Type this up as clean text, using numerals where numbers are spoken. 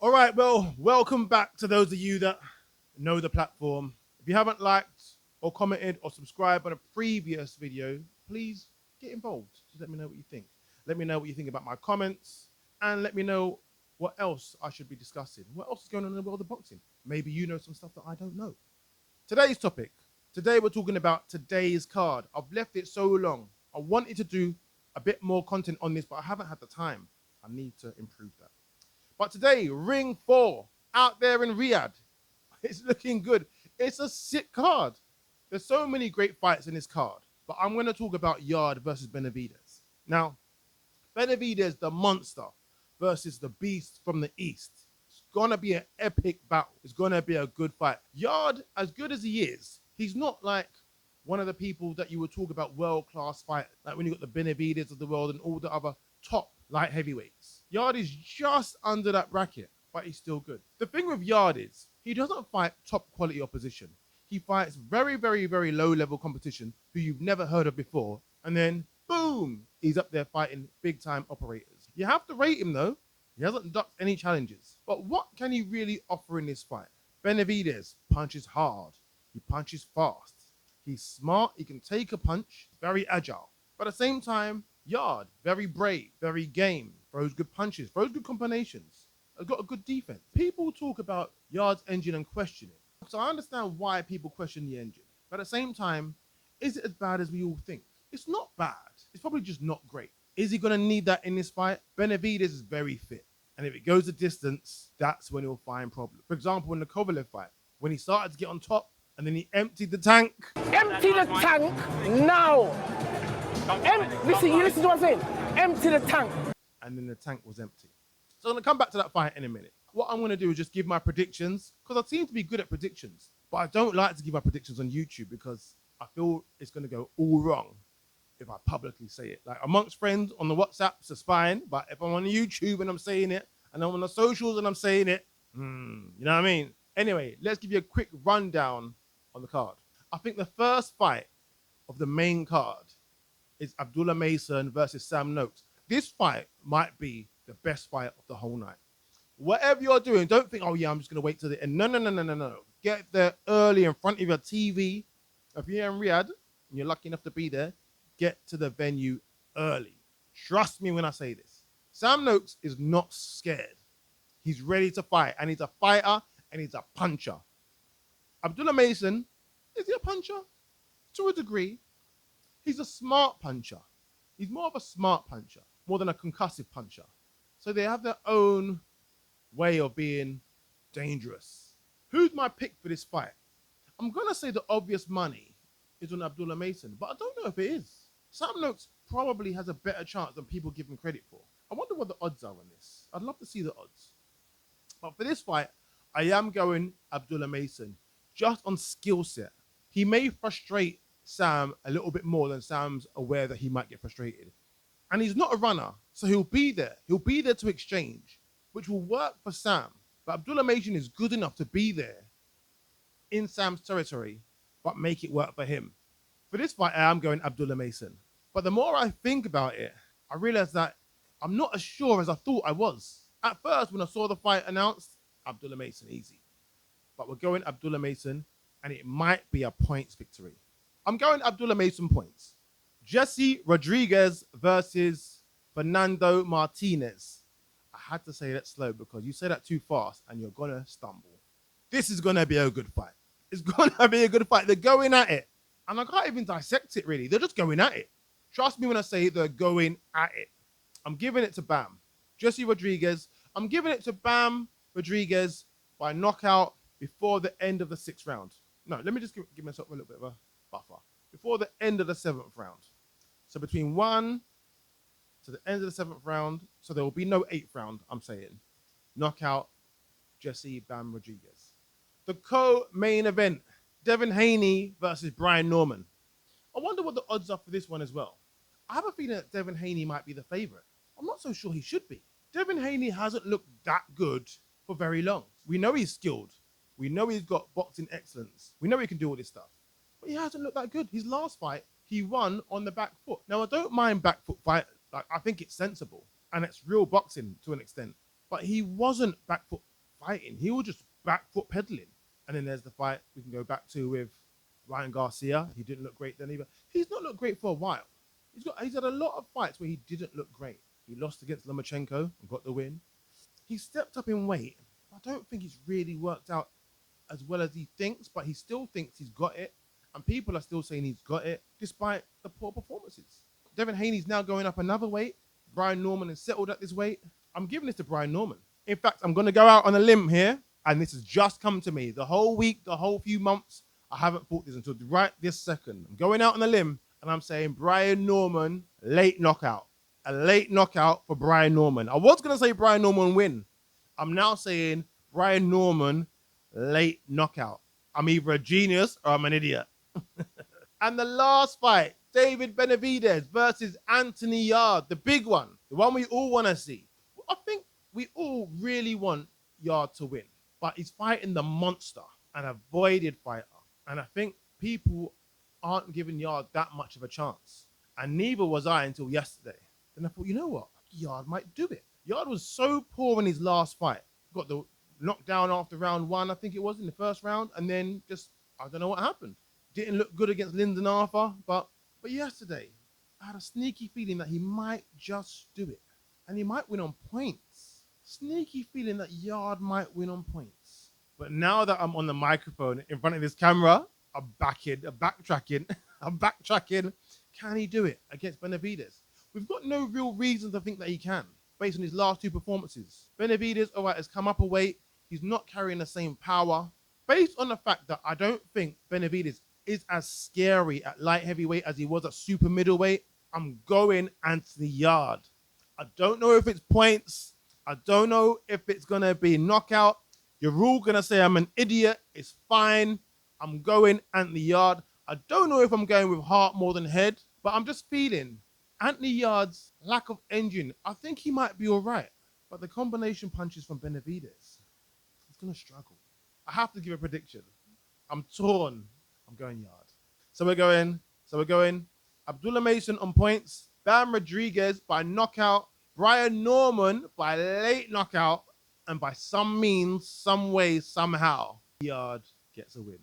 All right, well, welcome back to those of you that know the platform. If you haven't liked or commented or subscribed on a previous video, please get involved. Just let me know what you think. Let me know what you think about my comments and let me know what else I should be discussing. What else is going on in the world of boxing? Maybe you know some stuff that I don't know. Today's topic. Today we're talking about today's card. I've left it so long. I wanted to do a bit more content on this, but I haven't had the time. I need to improve that. But today, Ring 4 out there in Riyadh. It's looking good. It's a sick card. There's so many great fights in this card. But I'm going to talk about Yard versus Benavidez. Now, Benavidez, the monster, versus the beast from the east. It's going to be an epic battle. It's going to be a good fight. Yard, as good as he is, he's not like one of the people that you would talk about world-class fighters. Like when you got the Benavidez of the world and all the other top light heavyweights. Yard is just under that bracket, but he's still good. The thing with Yard is he doesn't fight top quality opposition. He fights very, very, very low level competition who you've never heard of before. And then boom, he's up there fighting big time operators. You have to rate him though. He hasn't ducked any challenges. But what can he really offer in this fight? Benavidez punches hard. He punches fast. He's smart. He can take a punch. Very agile. But at the same time, Yard, very brave, very game, throws good punches, throws good combinations, has got a good defense. People talk about Yard's engine and question it. So I understand why people question the engine. But at the same time, is it as bad as we all think? It's not bad. It's probably just not great. Is he going to need that in this fight? Benavidez is very fit. And if it goes the distance, that's when he'll find problems. For example, in the Kovalev fight, when he started to get on top and then he emptied the tank. Empty the tank now. Listen to what I'm saying. Empty the tank. And then the tank was empty. So I'm going to come back to that fight in a minute. What I'm going to do is just give my predictions, because I seem to be good at predictions. But I don't like to give my predictions on YouTube because I feel it's going to go all wrong if I publicly say it. Like amongst friends on the WhatsApps, it's fine. But if I'm on YouTube and I'm saying it, and I'm on the socials and I'm saying it, you know what I mean? Anyway, let's give you a quick rundown on the card. I think the first fight of the main card is Abdullah Mason versus Sam Noakes. This fight might be the best fight of the whole night. Whatever you're doing, don't think, oh yeah, I'm just going to wait till the end. No. Get there early in front of your TV. If you're in Riyadh and you're lucky enough to be there, get to the venue early. Trust me when I say this. Sam Noakes is not scared. He's ready to fight, and he's a fighter, and he's a puncher. Abdullah Mason, is he a puncher? To a degree. He's a smart puncher. He's more of a smart puncher, more than a concussive puncher. So they have their own way of being dangerous. Who's my pick for this fight? I'm going to say the obvious money is on Abdullah Mason, but I don't know if it is. Sam Noakes probably has a better chance than people give him credit for. I wonder what the odds are on this. I'd love to see the odds. But for this fight, I am going Abdullah Mason, just on skill set. He may frustrate Sam a little bit more than Sam's aware that he might get frustrated. And he's not a runner, so he'll be there. He'll be there to exchange, which will work for Sam. But Abdullah Mason is good enough to be there in Sam's territory, but make it work for him. For this fight, I am going Abdullah Mason. But the more I think about it, I realize that I'm not as sure as I thought I was. At first, when I saw the fight announced, Abdullah Mason, easy. But we're going Abdullah Mason, and it might be a points victory. I'm going Abdullah Mason points. Jesse Rodriguez versus Fernando Martinez. I had to say that slow because you say that too fast and you're going to stumble. This is going to be a good fight. It's going to be a good fight. They're going at it. And I can't even dissect it really. They're just going at it. Trust me when I say they're going at it. I'm giving it to Bam. Jesse Rodriguez. I'm giving it to Bam Rodriguez by knockout before the end of the 6th round. No, let me just give myself a little bit of a buffer. Before the end of the 7th round. So between 1 to the end of the 7th round, so there will be no 8th round, I'm saying. Knockout Jesse Bam Rodriguez. The co-main event, Devin Haney versus Brian Norman. I wonder what the odds are for this one as well. I have a feeling that Devin Haney might be the favorite. I'm not so sure he should be. Devin Haney hasn't looked that good for very long. We know he's skilled. We know he's got boxing excellence. We know he can do all this stuff. But he hasn't looked that good. His last fight, he won on the back foot. Now, I don't mind back foot fight. Like, I think it's sensible. And it's real boxing to an extent. But he wasn't back foot fighting. He was just back foot pedaling. And then there's the fight we can go back to with Ryan Garcia. He didn't look great then either. He's not looked great for a while. He's had a lot of fights where he didn't look great. He lost against Lomachenko and got the win. He stepped up in weight. I don't think he's really worked out as well as he thinks, but he still thinks he's got it. And people are still saying he's got it, despite the poor performances. Devin Haney's now going up another weight. Brian Norman has settled at this weight. I'm giving this to Brian Norman. In fact, I'm going to go out on a limb here, and this has just come to me. The whole week, the whole few months, I haven't thought this until right this second. I'm going out on a limb, and I'm saying Brian Norman, late knockout. A late knockout for Brian Norman. I was going to say Brian Norman win. I'm now saying Brian Norman, late knockout. I'm either a genius or I'm an idiot. And the last fight, David Benavidez versus Anthony Yarde, the big one, the one we all want to see. I think we all really want Yarde to win, but he's fighting the monster, an avoided fighter. And I think people aren't giving Yarde that much of a chance. And neither was I until yesterday. Then I thought, you know what? Yarde might do it. Yarde was so poor in his last fight. Got the knockdown after round one, I think it was, in the first round. And then just, I don't know what happened. Didn't look good against Lyndon Arthur. But yesterday, I had a sneaky feeling that he might just do it. And he might win on points. Sneaky feeling that Yarde might win on points. But now that I'm on the microphone in front of this camera, I'm backtracking. I'm backtracking. Can he do it against Benavidez? We've got no real reason to think that he can, based on his last two performances. Benavidez, all right, has come up a weight. He's not carrying the same power. Based on the fact that I don't think Benavidez is as scary at light heavyweight as he was at super middleweight, I'm going Anthony Yarde. I don't know if it's points. I don't know if it's going to be knockout. You're all going to say I'm an idiot. It's fine. I'm going Anthony Yarde. I don't know if I'm going with heart more than head, but I'm just feeling Anthony Yarde's lack of engine. I think he might be all right, but the combination punches from Benavidez, he's going to struggle. I have to give a prediction. I'm torn. I'm going Yarde. So we're going Abdullah Mason on points, Bam Rodriguez by knockout, Brian Norman by late knockout, and by some means, some way, somehow, Yarde gets a win.